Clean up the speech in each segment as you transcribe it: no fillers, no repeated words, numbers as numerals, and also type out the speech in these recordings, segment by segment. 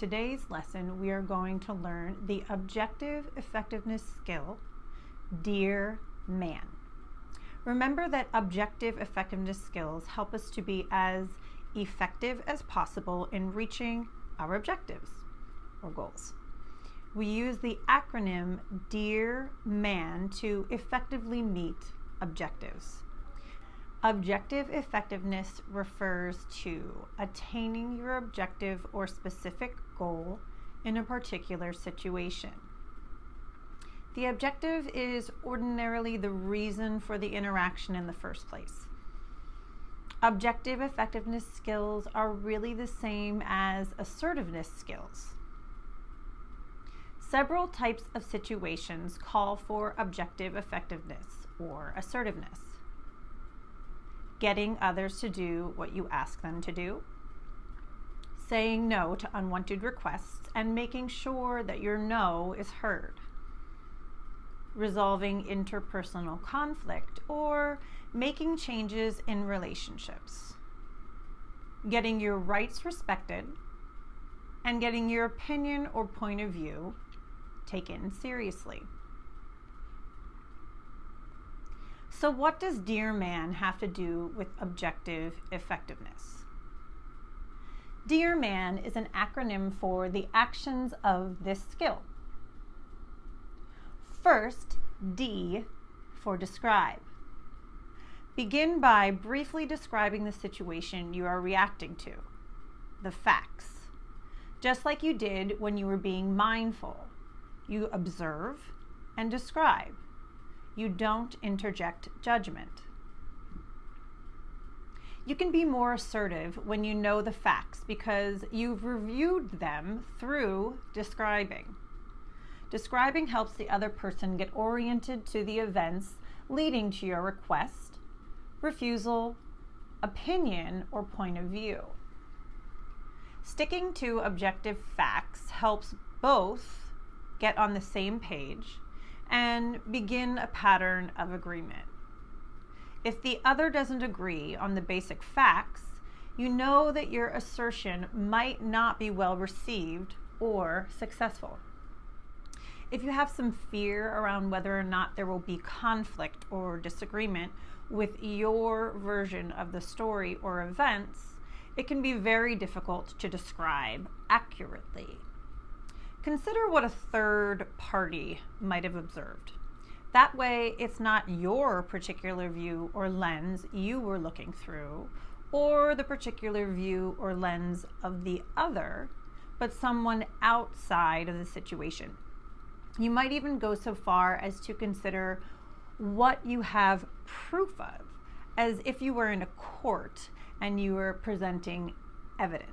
today's lesson, we are going to learn the objective effectiveness skill, Dear Man. Remember that objective effectiveness skills help us to be as effective as possible in reaching our objectives or goals. We use the acronym Dear Man to effectively meet objectives. Objective effectiveness refers to attaining your objective or specific goal in a particular situation. The objective is ordinarily the reason for the interaction in the first place. Objective effectiveness skills are really the same as assertiveness skills. Several types of situations call for objective effectiveness or assertiveness. Getting others to do what you ask them to do, saying no to unwanted requests and making sure that your no is heard, resolving interpersonal conflict or making changes in relationships, getting your rights respected, and getting your opinion or point of view taken seriously. So what does Dear Man have to do with objective effectiveness? Dear Man is an acronym for the actions of this skill. First, D for describe. Begin by briefly describing the situation you are reacting to, the facts. Just like you did when you were being mindful, you observe and describe. You don't interject judgment. You can be more assertive when you know the facts because you've reviewed them through describing. Describing helps the other person get oriented to the events leading to your request, refusal, opinion, or point of view. Sticking to objective facts helps both get on the same page and begin a pattern of agreement. If the other doesn't agree on the basic facts, you know that your assertion might not be well received or successful. If you have some fear around whether or not there will be conflict or disagreement with your version of the story or events, it can be very difficult to describe accurately. Consider what a third party might have observed. That way, it's not your particular view or lens you were looking through, or the particular view or lens of the other, but someone outside of the situation. You might even go so far as to consider what you have proof of, as if you were in a court and you were presenting evidence.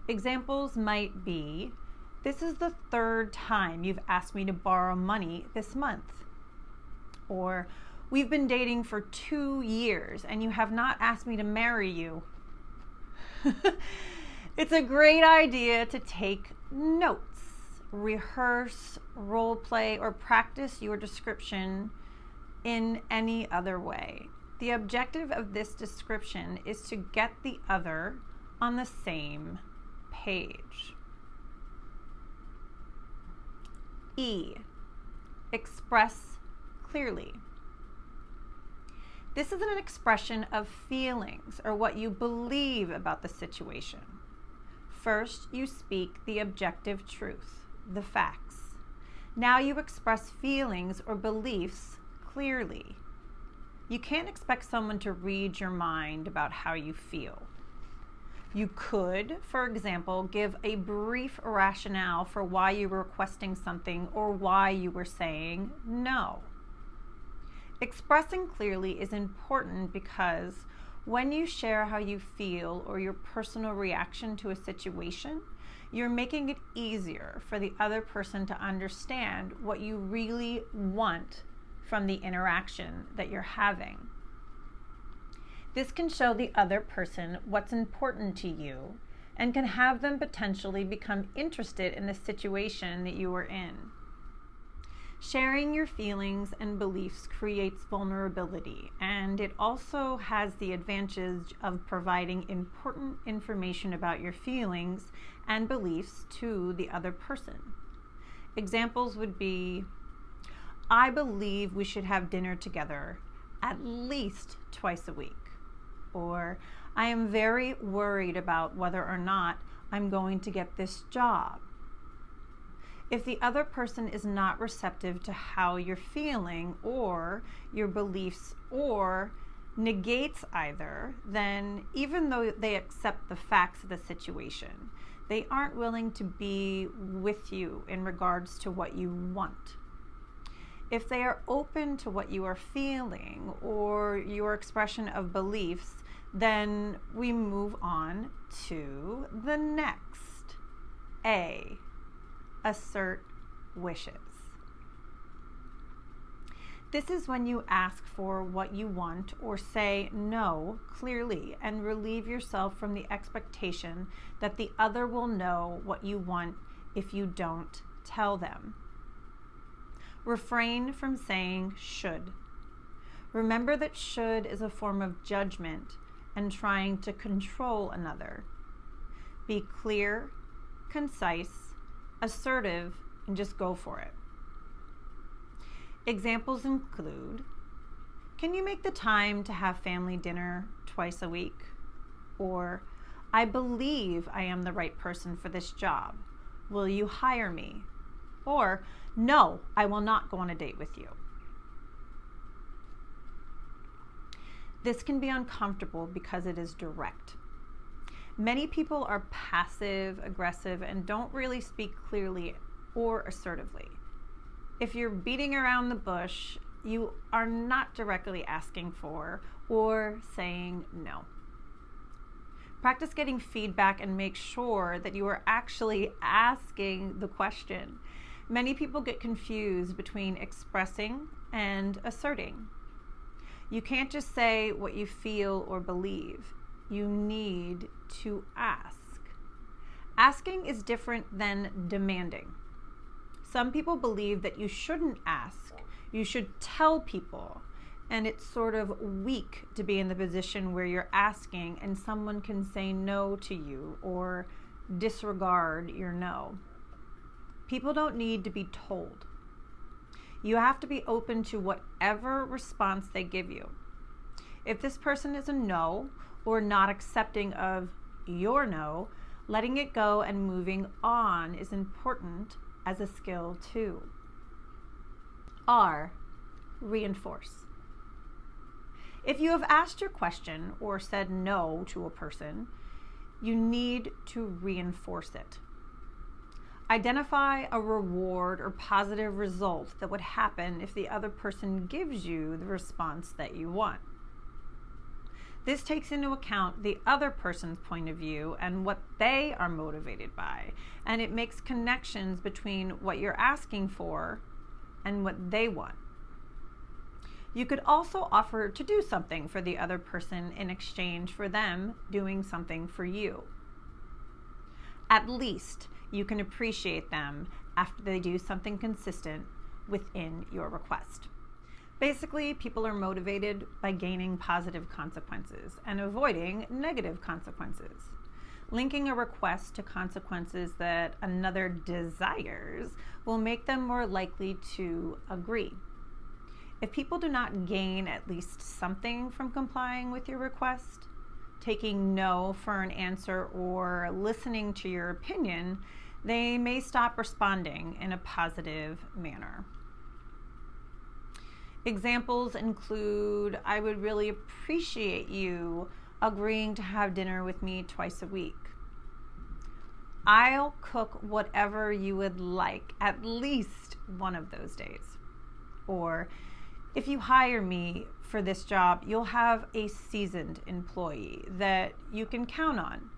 Examples might be, this is the third time you've asked me to borrow money this month. Or, we've been dating for 2 years and you have not asked me to marry you. It's a great idea to take notes, rehearse, role play, or practice your description in any other way. The objective of this description is to get the other on the same page. E, express clearly. This is an expression of feelings or what you believe about the situation. First, you speak the objective truth, the facts. Now you express feelings or beliefs clearly. You can't expect someone to read your mind about how you feel. You could, for example, give a brief rationale for why you were requesting something or why you were saying no. Expressing clearly is important because when you share how you feel or your personal reaction to a situation, you're making it easier for the other person to understand what you really want from the interaction that you're having. This can show the other person what's important to you and can have them potentially become interested in the situation that you are in. Sharing your feelings and beliefs creates vulnerability, and it also has the advantage of providing important information about your feelings and beliefs to the other person. Examples would be, I believe we should have dinner together at least twice a week. Or, I am very worried about whether or not I'm going to get this job. If the other person is not receptive to how you're feeling or your beliefs or negates either, then even though they accept the facts of the situation, they aren't willing to be with you in regards to what you want. If they are open to what you are feeling or your expression of beliefs, then we move on to the next A. Assert wishes. This is when you ask for what you want or say no clearly and relieve yourself from the expectation that the other will know what you want if you don't tell them. Refrain from saying should. Remember that should is a form of judgment and trying to control another. Be clear, concise, assertive, and just go for it. Examples include, can you make the time to have family dinner twice a week? Or, I believe I am the right person for this job. Will you hire me? Or, no, I will not go on a date with you. This can be uncomfortable because it is direct. Many people are passive, aggressive, and don't really speak clearly or assertively. If you're beating around the bush, you are not directly asking for or saying no. Practice getting feedback and make sure that you are actually asking the question. Many people get confused between expressing and asserting. You can't just say what you feel or believe. You need to ask. Asking is different than demanding. Some people believe that you shouldn't ask. You should tell people. And it's sort of weak to be in the position where you're asking and someone can say no to you or disregard your no. People don't need to be told. You have to be open to whatever response they give you. If this person is a no or not accepting of your no, letting it go and moving on is important as a skill too. R, reinforce. If you have asked your question or said no to a person, you need to reinforce it. Identify a reward or positive result that would happen if the other person gives you the response that you want. This takes into account the other person's point of view and what they are motivated by, and it makes connections between what you're asking for and what they want. You could also offer to do something for the other person in exchange for them doing something for you. At least you can appreciate them after they do something consistent within your request. Basically, people are motivated by gaining positive consequences and avoiding negative consequences. Linking a request to consequences that another desires will make them more likely to agree. If people do not gain at least something from complying with your request, taking no for an answer or listening to your opinion, they may stop responding in a positive manner. Examples include, I would really appreciate you agreeing to have dinner with me twice a week. I'll cook whatever you would like at least one of those days. Or, if you hire me for this job, you'll have a seasoned employee that you can count on.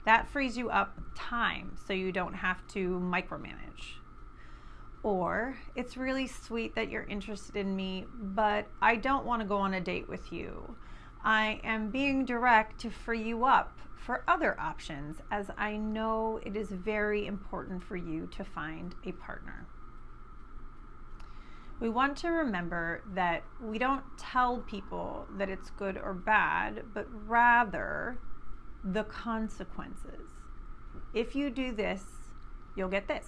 That frees you up time so you don't have to micromanage. Or, it's really sweet that you're interested in me, but I don't want to go on a date with you. I am being direct to free you up for other options, as I know it is very important for you to find a partner. We want to remember that we don't tell people that it's good or bad, but rather the consequences. If you do this, you'll get this.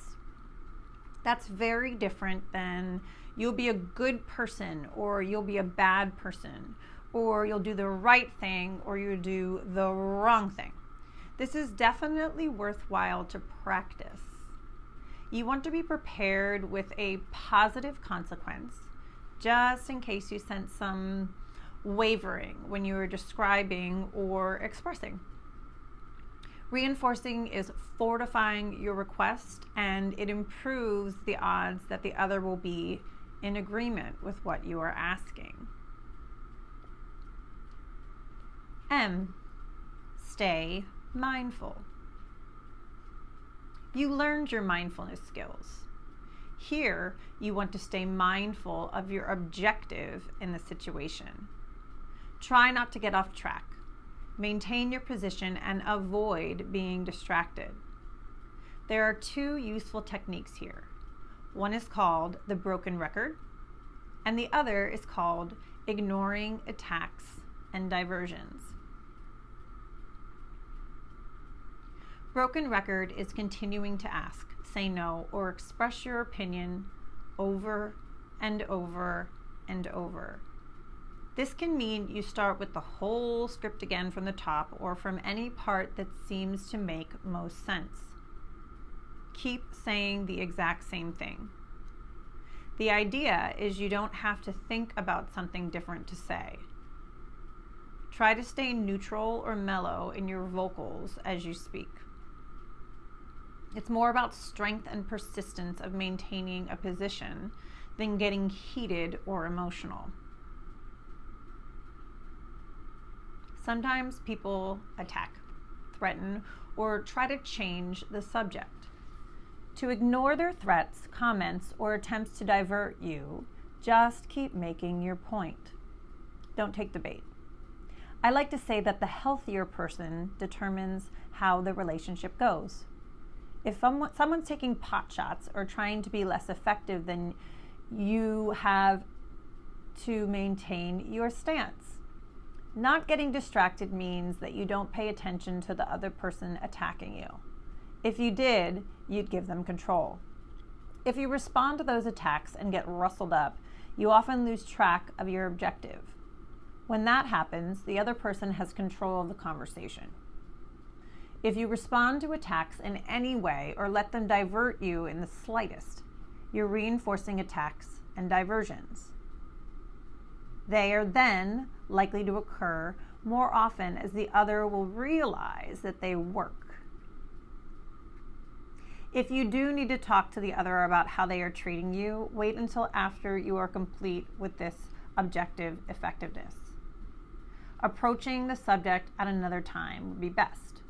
That's very different than you'll be a good person or you'll be a bad person or you'll do the right thing or you'll do the wrong thing. This is definitely worthwhile to practice. You want to be prepared with a positive consequence just in case you sense some wavering when you are describing or expressing. Reinforcing is fortifying your request, and it improves the odds that the other will be in agreement with what you are asking. M, stay mindful. You learned your mindfulness skills. Here, you want to stay mindful of your objective in the situation. Try not to get off track. Maintain your position and avoid being distracted. There are two useful techniques here. One is called the broken record, and the other is called ignoring attacks and diversions. Broken record is continuing to ask, say no, or express your opinion over and over and over. This can mean you start with the whole script again from the top or from any part that seems to make most sense. Keep saying the exact same thing. The idea is you don't have to think about something different to say. Try to stay neutral or mellow in your vocals as you speak. It's more about strength and persistence of maintaining a position than getting heated or emotional. Sometimes people attack, threaten, or try to change the subject. To ignore their threats, comments, or attempts to divert you, just keep making your point. Don't take the bait. I like to say that the healthier person determines how the relationship goes. If someone's taking pot shots or trying to be less effective, then you have to maintain your stance. Not getting distracted means that you don't pay attention to the other person attacking you. If you did, you'd give them control. If you respond to those attacks and get rustled up, you often lose track of your objective. When that happens, the other person has control of the conversation. If you respond to attacks in any way or let them divert you in the slightest, you're reinforcing attacks and diversions. They are then likely to occur more often as the other will realize that they work. If you do need to talk to the other about how they are treating you, wait until after you are complete with this objective effectiveness. Approaching the subject at another time would be best.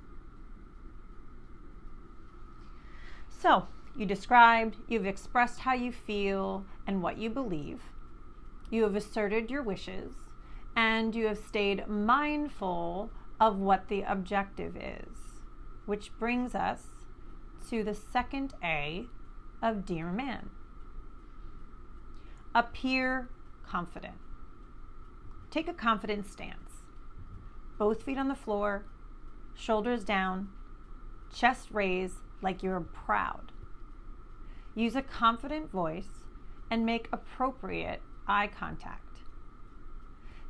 So, you described, you've expressed how you feel and what you believe. You have asserted your wishes, and you have stayed mindful of what the objective is, which brings us to the second A of Dear Man. Appear confident. Take a confident stance. Both feet on the floor, shoulders down, chest raised like you're proud. Use a confident voice and make appropriate eye contact.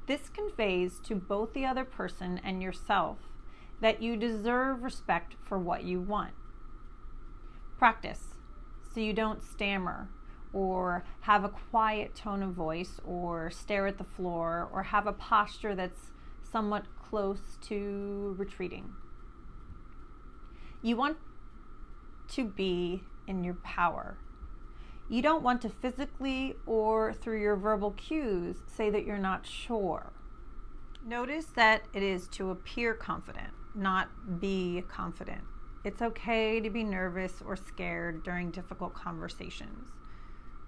This conveys to both the other person and yourself that you deserve respect for what you want. Practice so you don't stammer or have a quiet tone of voice or stare at the floor or have a posture that's somewhat close to retreating. You want to be in your power. You don't want to physically or through your verbal cues say that you're not sure. Notice that it is to appear confident, not be confident. It's okay to be nervous or scared during difficult conversations,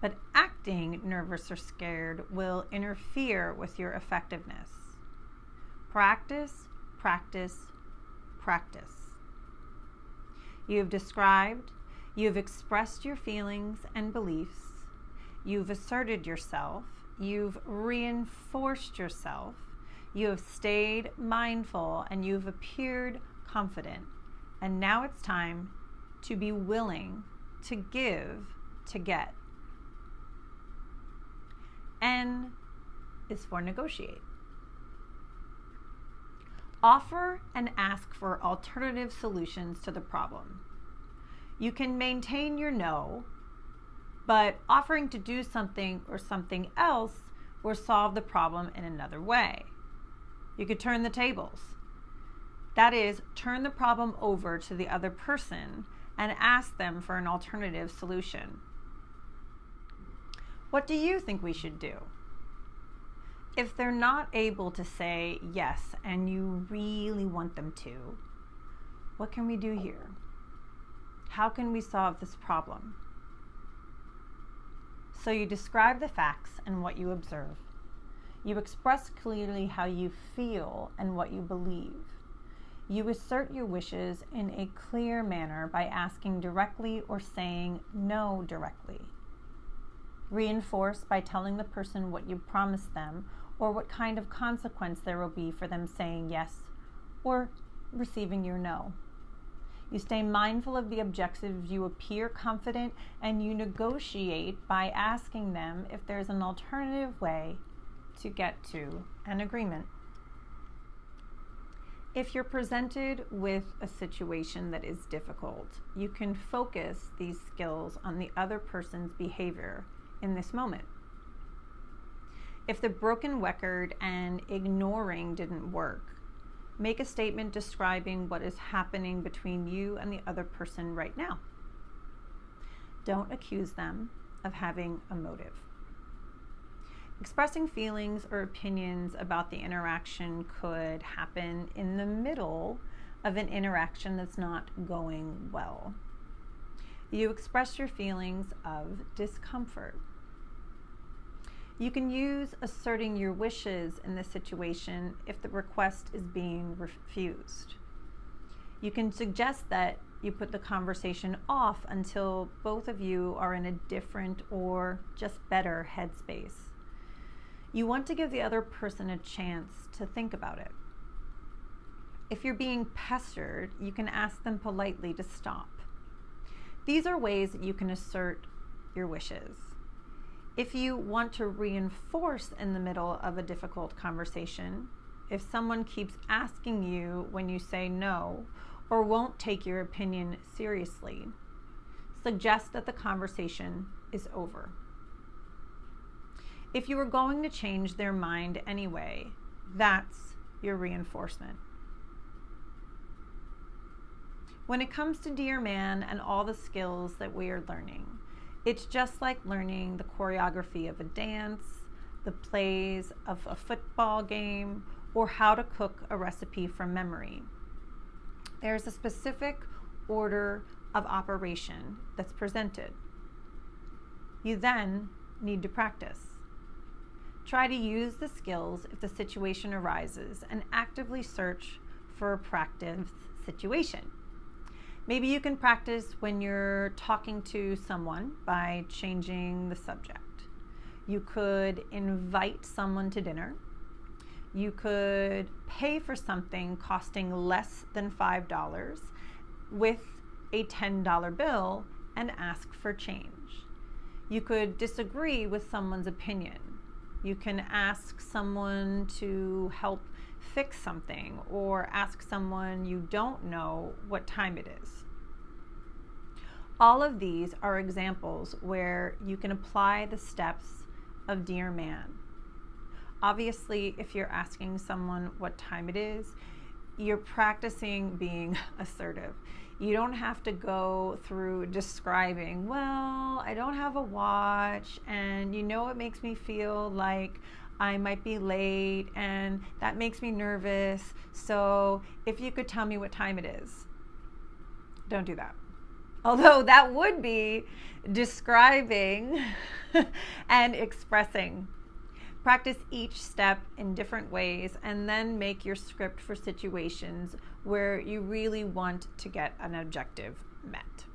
but acting nervous or scared will interfere with your effectiveness. Practice, practice, practice. You have described, you have expressed your feelings and beliefs. You've asserted yourself. You've reinforced yourself. You have stayed mindful and you've appeared confident. And now it's time to be willing to give, to get. N is for negotiate. Offer and ask for alternative solutions to the problem. You can maintain your no, but offering to do something or something else will solve the problem in another way. You could turn the tables. That is, turn the problem over to the other person and ask them for an alternative solution. What do you think we should do? If they're not able to say yes and you really want them to, what can we do here? How can we solve this problem? So you describe the facts and what you observe. You express clearly how you feel and what you believe. You assert your wishes in a clear manner by asking directly or saying no directly. Reinforce by telling the person what you promised them or what kind of consequence there will be for them saying yes or receiving your no. You stay mindful of the objectives, you appear confident, and you negotiate by asking them if there's an alternative way to get to an agreement. If you're presented with a situation that is difficult, you can focus these skills on the other person's behavior in this moment. If the broken record and ignoring didn't work, make a statement describing what is happening between you and the other person right now. Don't accuse them of having a motive. Expressing feelings or opinions about the interaction could happen in the middle of an interaction that's not going well. You express your feelings of discomfort. You can use asserting your wishes in this situation if the request is being refused. You can suggest that you put the conversation off until both of you are in a different or just better headspace. You want to give the other person a chance to think about it. If you're being pestered, you can ask them politely to stop. These are ways that you can assert your wishes. If you want to reinforce in the middle of a difficult conversation, if someone keeps asking you when you say no or won't take your opinion seriously, suggest that the conversation is over. If you are going to change their mind anyway, that's your reinforcement. When it comes to Dear Man and all the skills that we are learning, it's just like learning the choreography of a dance, the plays of a football game, or how to cook a recipe from memory. There's a specific order of operation that's presented. You then need to practice. Try to use the skills if the situation arises and actively search for a practice situation. Maybe you can practice when you're talking to someone by changing the subject. You could invite someone to dinner. You could pay for something costing less than $5 with a $10 bill and ask for change. You could disagree with someone's opinion. You can ask someone to help fix something or ask someone you don't know what time it is. All of these are examples where you can apply the steps of Dear Man. Obviously, if you're asking someone what time it is, you're practicing being assertive. You don't have to go through describing, well, I don't have a watch, and you know it makes me feel like I might be late, and that makes me nervous. So if you could tell me what time it is. Don't do that. Although that would be describing and expressing. Practice each step in different ways and then make your script for situations where you really want to get an objective met.